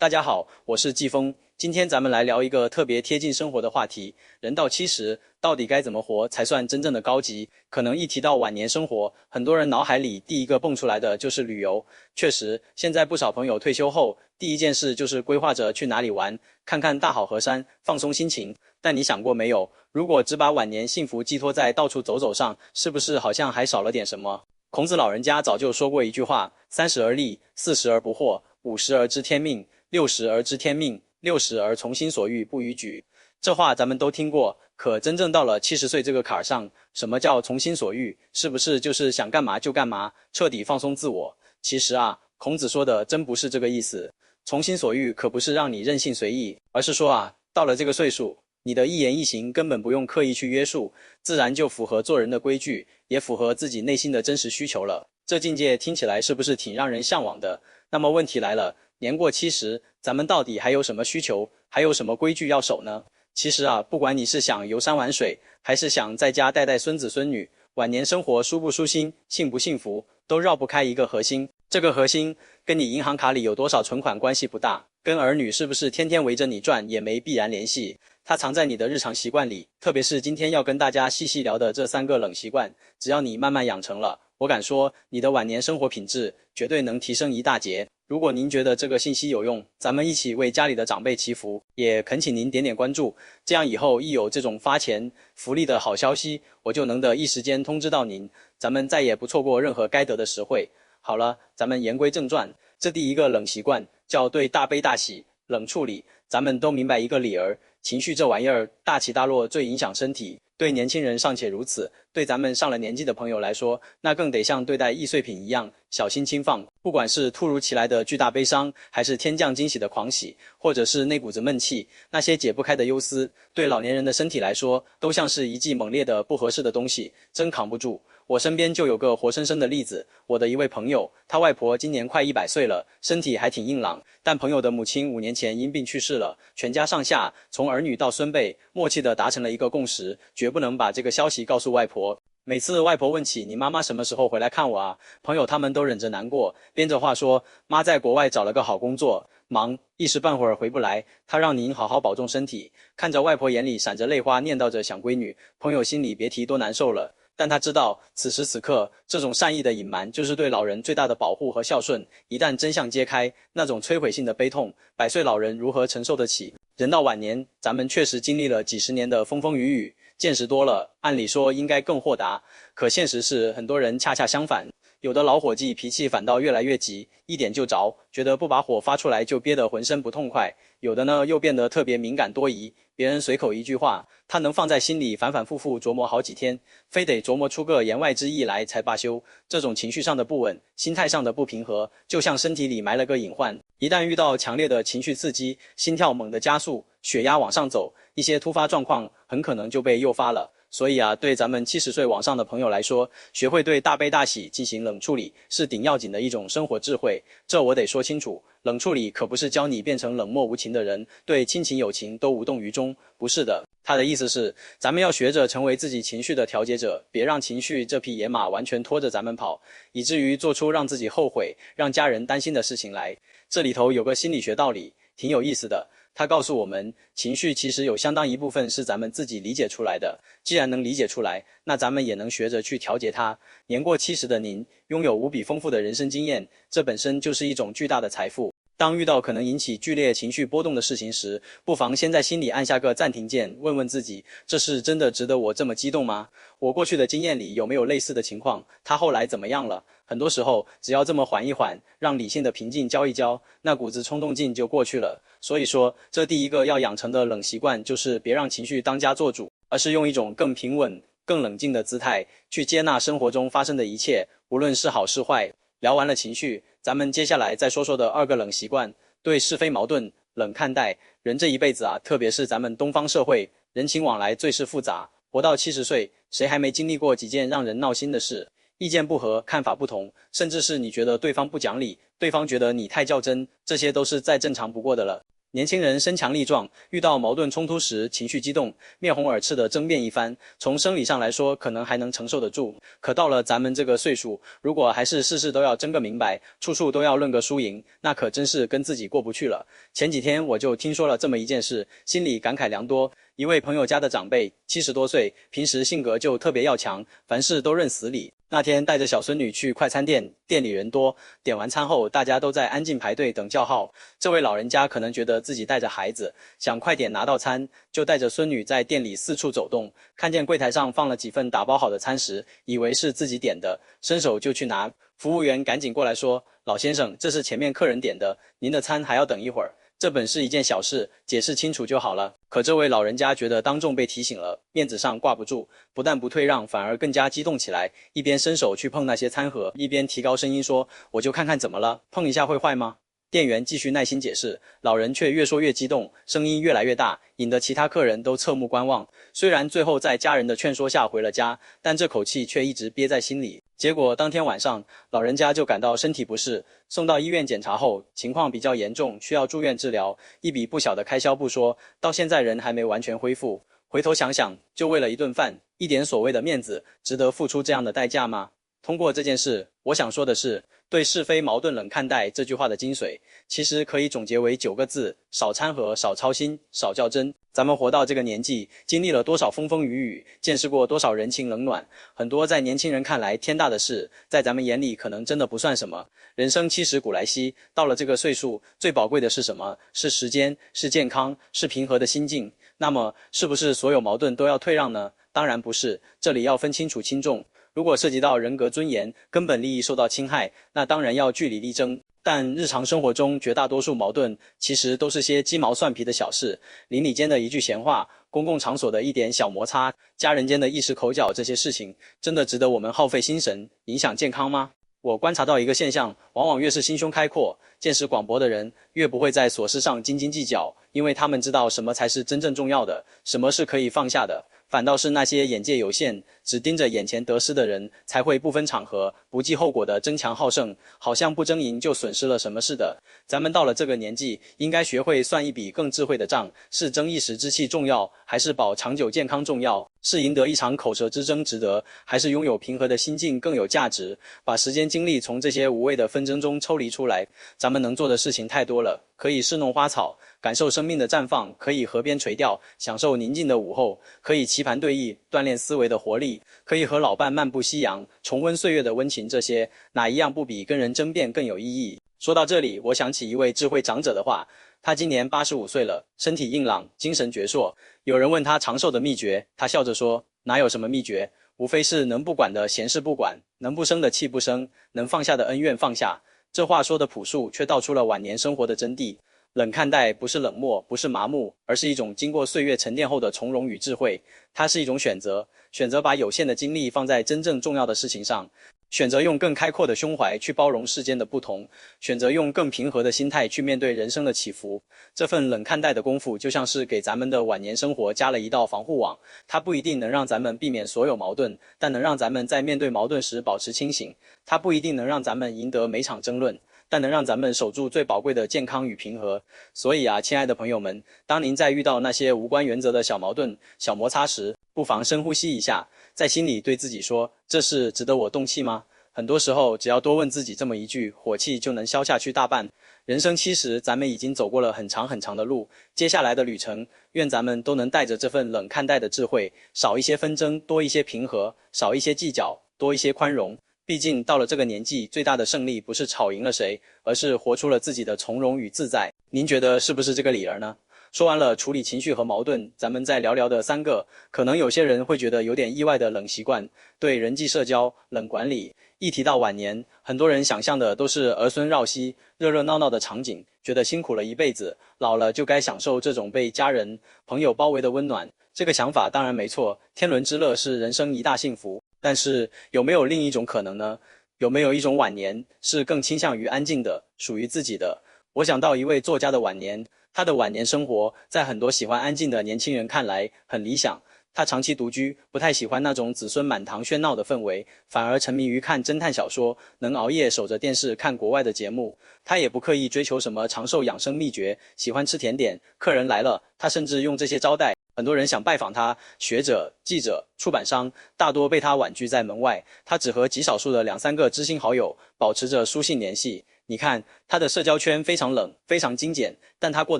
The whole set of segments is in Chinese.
大家好，我是季风，今天咱们来聊一个特别贴近生活的话题，人到70，到底该怎么活才算真正的高级？可能一提到晚年生活，很多人脑海里第一个蹦出来的就是旅游。确实，现在不少朋友退休后，第一件事就是规划着去哪里玩，看看大好河山，放松心情。但你想过没有，如果只把晚年幸福寄托在到处走走上，是不是好像还少了点什么？孔子老人家早就说过一句话：30而立，40而不惑，50而知天命，60而知天命，60而从心所欲不逾矩。这话咱们都听过，可真正到了70岁这个坎儿上，什么叫从心所欲？是不是就是想干嘛就干嘛，彻底放松自我？其实啊，孔子说的真不是这个意思。从心所欲可不是让你任性随意，而是说啊，到了这个岁数，你的一言一行根本不用刻意去约束，自然就符合做人的规矩，也符合自己内心的真实需求了。这境界听起来是不是挺让人向往的？那么问题来了，年过70，咱们到底还有什么需求，还有什么规矩要守呢？其实啊，不管你是想游山玩水，还是想在家带带孙子孙女，晚年生活舒不舒心，幸不幸福，都绕不开一个核心。这个核心跟你银行卡里有多少存款关系不大，跟儿女是不是天天围着你转也没必然联系。它藏在你的日常习惯里，特别是今天要跟大家细细聊的这3个冷习惯，只要你慢慢养成了，我敢说你的晚年生活品质绝对能提升一大截。如果您觉得这个信息有用，咱们一起为家里的长辈祈福，也恳请您点点关注，这样以后一有这种发钱福利的好消息，我就能的一时间通知到您，咱们再也不错过任何该得的实惠。好了，咱们言归正传，这第一个冷习惯叫对大悲大喜冷处理。咱们都明白一个理儿，情绪这玩意儿大起大落最影响身体，对年轻人尚且如此，对咱们上了年纪的朋友来说，那更得像对待易碎品一样小心轻放。不管是突如其来的巨大悲伤，还是天降惊喜的狂喜，或者是那股子闷气，那些解不开的忧思，对老年人的身体来说，都像是一剂猛烈的不合适的东西，真扛不住。我身边就有个活生生的例子，我的一位朋友，他外婆今年快100岁了，身体还挺硬朗，但朋友的母亲5年前因病去世了，全家上下从儿女到孙辈默契地达成了一个共识，绝不能把这个消息告诉外婆。每次外婆问起你妈妈什么时候回来看我啊，朋友他们都忍着难过，编着话说妈在国外找了个好工作，忙一时半会儿回不来，她让您好好保重身体。看着外婆眼里闪着泪花，念叨着想闺女，朋友心里别提多难受了。但他知道，此时此刻，这种善意的隐瞒就是对老人最大的保护和孝顺。一旦真相揭开，那种摧毁性的悲痛，100岁老人如何承受得起？人到晚年，咱们确实经历了几十年的风风雨雨，见识多了，按理说应该更豁达。可现实是，很多人恰恰相反，有的老伙计脾气反倒越来越急，一点就着，觉得不把火发出来就憋得浑身不痛快。有的呢，又变得特别敏感多疑，别人随口一句话，他能放在心里反反复复琢磨好几天，非得琢磨出个言外之意来才罢休。这种情绪上的不稳，心态上的不平和，就像身体里埋了个隐患，一旦遇到强烈的情绪刺激，心跳猛地加速，血压往上走，一些突发状况很可能就被诱发了。所以啊，对咱们70岁往上的朋友来说，学会对大悲大喜进行冷处理，是顶要紧的一种生活智慧。这我得说清楚，冷处理可不是教你变成冷漠无情的人，对亲情友情都无动于衷，不是的。他的意思是，咱们要学着成为自己情绪的调节者，别让情绪这匹野马完全拖着咱们跑，以至于做出让自己后悔、让家人担心的事情来。这里头有个心理学道理，挺有意思的。他告诉我们，情绪其实有相当一部分是咱们自己理解出来的，既然能理解出来，那咱们也能学着去调节它。年过70的您，拥有无比丰富的人生经验，这本身就是一种巨大的财富。当遇到可能引起剧烈情绪波动的事情时，不妨先在心里按下个暂停键，问问自己，这是真的值得我这么激动吗？我过去的经验里有没有类似的情况？他后来怎么样了？很多时候，只要这么缓一缓，让理性的平静浇一浇，那股子冲动劲就过去了。所以说，这第一个要养成的冷习惯，就是别让情绪当家做主，而是用一种更平稳、更冷静的姿态，去接纳生活中发生的一切，无论是好是坏。聊完了情绪，咱们接下来再说说的2个冷习惯，对是非矛盾冷看待。人这一辈子啊，特别是咱们东方社会，人情往来最是复杂，活到70岁，谁还没经历过几件让人闹心的事？意见不合，看法不同，甚至是你觉得对方不讲理，对方觉得你太较真，这些都是再正常不过的了。年轻人身强力壮，遇到矛盾冲突时情绪激动，面红耳赤的争辩一番，从生理上来说可能还能承受得住，可到了咱们这个岁数，如果还是事事都要争个明白，处处都要论个输赢，那可真是跟自己过不去了。前几天我就听说了这么一件事，心里感慨良多。一位朋友家的长辈70多岁，平时性格就特别要强，凡事都认死理。那天带着小孙女去快餐店，店里人多，点完餐后大家都在安静排队等叫号。这位老人家可能觉得自己带着孩子，想快点拿到餐，就带着孙女在店里四处走动，看见柜台上放了几份打包好的餐食，以为是自己点的，伸手就去拿。服务员赶紧过来说：老先生，这是前面客人点的，您的餐还要等一会儿。这本是一件小事，解释清楚就好了。可这位老人家觉得当众被提醒了，面子上挂不住，不但不退让，反而更加激动起来，一边伸手去碰那些餐盒，一边提高声音说：我就看看怎么了，碰一下会坏吗？店员继续耐心解释，老人却越说越激动，声音越来越大，引得其他客人都侧目观望。虽然最后在家人的劝说下回了家，但这口气却一直憋在心里。结果当天晚上，老人家就感到身体不适，送到医院检查后，情况比较严重，需要住院治疗，一笔不小的开销不说，到现在人还没完全恢复。回头想想，就为了一顿饭，一点所谓的面子，值得付出这样的代价吗？通过这件事，我想说的是，对是非矛盾冷看待这句话的精髓，其实可以总结为9个字：少掺和，少操心，少较真。咱们活到这个年纪，经历了多少风风雨雨，见识过多少人情冷暖，很多在年轻人看来天大的事，在咱们眼里可能真的不算什么。人生70古来稀，到了这个岁数，最宝贵的是什么？是时间，是健康，是平和的心境。那么，是不是所有矛盾都要退让呢？当然不是，这里要分清楚轻重。如果涉及到人格尊严、根本利益受到侵害，那当然要据理力争。但日常生活中绝大多数矛盾，其实都是些鸡毛蒜皮的小事，邻里间的一句闲话，公共场所的一点小摩擦，家人间的一时口角，这些事情，真的值得我们耗费心神，影响健康吗？我观察到一个现象，往往越是心胸开阔、见识广博的人，越不会在琐事上斤斤计较，因为他们知道什么才是真正重要的，什么是可以放下的。反倒是那些眼界有限，只盯着眼前得失的人，才会不分场合、不计后果的争强好胜，好像不争赢就损失了什么似的。咱们到了这个年纪，应该学会算一笔更智慧的账，是争一时之气重要，还是保长久健康重要？是赢得一场口舌之争值得，还是拥有平和的心境更有价值？把时间精力从这些无谓的纷争中抽离出来，咱们能做的事情太多了。可以侍弄花草，感受生命的绽放；可以河边垂钓，享受宁静的午后；可以棋盘对弈，锻炼思维的活力；可以和老伴漫步夕阳，重温岁月的温情。这些哪一样不比跟人争辩更有意义？说到这里，我想起一位智慧长者的话，他今年85岁了，身体硬朗，精神矍铄。有人问他长寿的秘诀，他笑着说：哪有什么秘诀，无非是能不管的闲事不管，能不生的气不生，能放下的恩怨放下。这话说的朴素，却道出了晚年生活的真谛。冷看待不是冷漠，不是麻木，而是一种经过岁月沉淀后的从容与智慧。它是一种选择，选择把有限的精力放在真正重要的事情上，选择用更开阔的胸怀去包容世间的不同，选择用更平和的心态去面对人生的起伏。这份冷看待的功夫，就像是给咱们的晚年生活加了一道防护网。它不一定能让咱们避免所有矛盾，但能让咱们在面对矛盾时保持清醒。它不一定能让咱们赢得每场争论，但能让咱们守住最宝贵的健康与平和。所以啊，亲爱的朋友们，当您在遇到那些无关原则的小矛盾、小摩擦时，不妨深呼吸一下，在心里对自己说：这事值得我动气吗？很多时候，只要多问自己这么一句，火气就能消下去大半。人生70，咱们已经走过了很长很长的路，接下来的旅程，愿咱们都能带着这份冷看待的智慧，少一些纷争，多一些平和；少一些计较，多一些宽容。毕竟到了这个年纪，最大的胜利不是吵赢了谁，而是活出了自己的从容与自在。您觉得是不是这个理儿呢？说完了处理情绪和矛盾，咱们再聊聊的3个可能有些人会觉得有点意外的冷习惯：对人际社交冷管理。一提到晚年，很多人想象的都是儿孙绕膝、热热闹闹的场景，觉得辛苦了一辈子，老了就该享受这种被家人、朋友包围的温暖。这个想法当然没错，天伦之乐是人生一大幸福。但是有没有另一种可能呢？有没有一种晚年是更倾向于安静的，属于自己的？我想到一位作家的晚年，他的晚年生活在很多喜欢安静的年轻人看来很理想。他长期独居，不太喜欢那种子孙满堂喧闹的氛围，反而沉迷于看侦探小说，能熬夜守着电视看国外的节目。他也不刻意追求什么长寿养生秘诀，喜欢吃甜点，客人来了，他甚至用这些招待。很多人想拜访他，学者、记者、出版商，大多被他婉拒在门外。他只和极少数的2、3个知心好友保持着书信联系。你看，他的社交圈非常冷，非常精简，但他过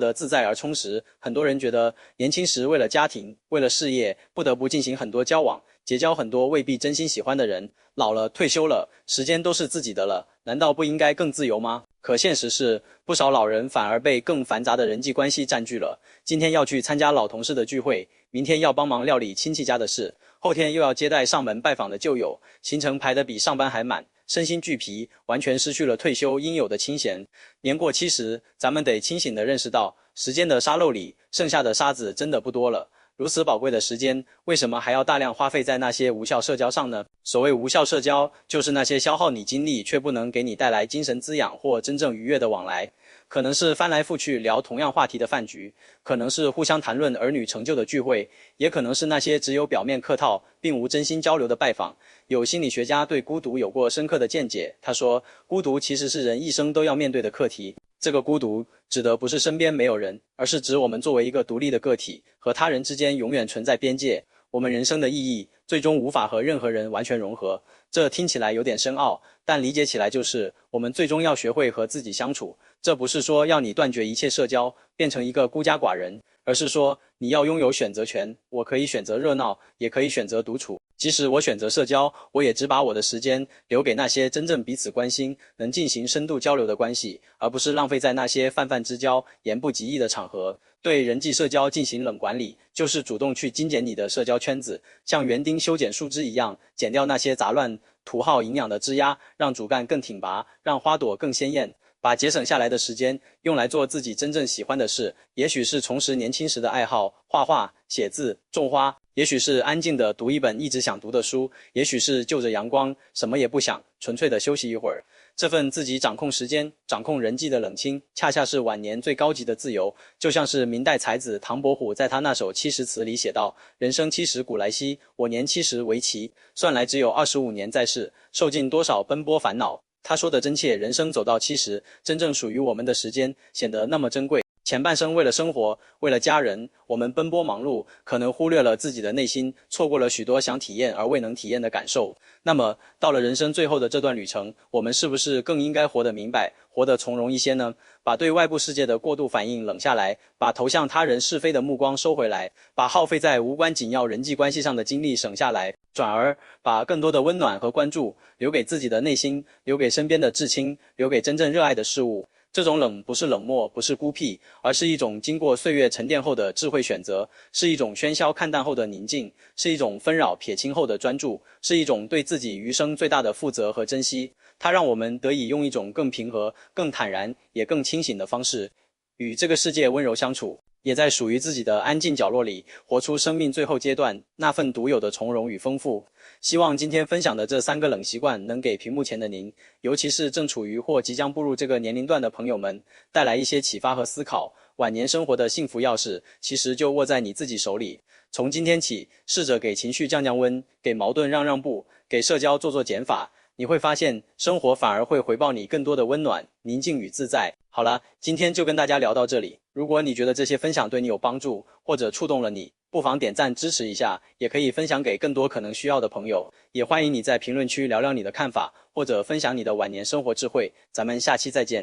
得自在而充实。很多人觉得，年轻时为了家庭，为了事业，不得不进行很多交往，结交很多未必真心喜欢的人。老了，退休了，时间都是自己的了，难道不应该更自由吗？可现实是，不少老人反而被更繁杂的人际关系占据了。今天要去参加老同事的聚会，明天要帮忙料理亲戚家的事，后天又要接待上门拜访的旧友，行程排得比上班还满。身心俱疲，完全失去了退休应有的清闲。年过70，咱们得清醒地认识到，时间的沙漏里，剩下的沙子真的不多了。如此宝贵的时间，为什么还要大量花费在那些无效社交上呢？所谓无效社交，就是那些消耗你精力却不能给你带来精神滋养或真正愉悦的往来。可能是翻来覆去聊同样话题的饭局，可能是互相谈论儿女成就的聚会，也可能是那些只有表面客套并无真心交流的拜访。有心理学家对孤独有过深刻的见解，他说，孤独其实是人一生都要面对的课题。这个孤独指的不是身边没有人，而是指我们作为一个独立的个体，和他人之间永远存在边界。我们人生的意义最终无法和任何人完全融合。这听起来有点深奥，但理解起来就是我们最终要学会和自己相处。这不是说要你断绝一切社交，变成一个孤家寡人，而是说你要拥有选择权。我可以选择热闹，也可以选择独处。即使我选择社交，我也只把我的时间留给那些真正彼此关心、能进行深度交流的关系，而不是浪费在那些泛泛之交、言不及义的场合。对人际社交进行冷管理，就是主动去精简你的社交圈子，像园丁修剪树枝一样，剪掉那些杂乱、土耗营养的枝丫，让主干更挺拔，让花朵更鲜艳。把节省下来的时间用来做自己真正喜欢的事，也许是重拾年轻时的爱好，画画、写字、种花，也许是安静地读一本一直想读的书，也许是就着阳光，什么也不想，纯粹地休息一会儿。这份自己掌控时间、掌控人际的冷清，恰恰是晚年最高级的自由。就像是明代才子唐伯虎在他那首70词里写道：“人生70古来稀，我年70为奇。算来只有25年在世，受尽多少奔波烦恼。”他说的真切，人生走到70，真正属于我们的时间显得那么珍贵。前半生为了生活，为了家人，我们奔波忙碌，可能忽略了自己的内心，错过了许多想体验而未能体验的感受。那么，到了人生最后的这段旅程，我们是不是更应该活得明白，活得从容一些呢？把对外部世界的过度反应冷下来，把投向他人是非的目光收回来，把耗费在无关紧要人际关系上的精力省下来，转而把更多的温暖和关注留给自己的内心，留给身边的至亲，留给真正热爱的事物。这种冷不是冷漠，不是孤僻，而是一种经过岁月沉淀后的智慧选择，是一种喧嚣看淡后的宁静，是一种纷扰撇清后的专注，是一种对自己余生最大的负责和珍惜。它让我们得以用一种更平和、更坦然，也更清醒的方式，与这个世界温柔相处，也在属于自己的安静角落里，活出生命最后阶段那份独有的从容与丰富。希望今天分享的这3个冷习惯能给屏幕前的您，尤其是正处于或即将步入这个年龄段的朋友们，带来一些启发和思考。晚年生活的幸福钥匙，其实就握在你自己手里。从今天起，试着给情绪降降温，给矛盾让让步，给社交做做减法。你会发现，生活反而会回报你更多的温暖、宁静与自在。好了，今天就跟大家聊到这里。如果你觉得这些分享对你有帮助，或者触动了你，不妨点赞支持一下，也可以分享给更多可能需要的朋友。也欢迎你在评论区聊聊你的看法，或者分享你的晚年生活智慧。咱们下期再见。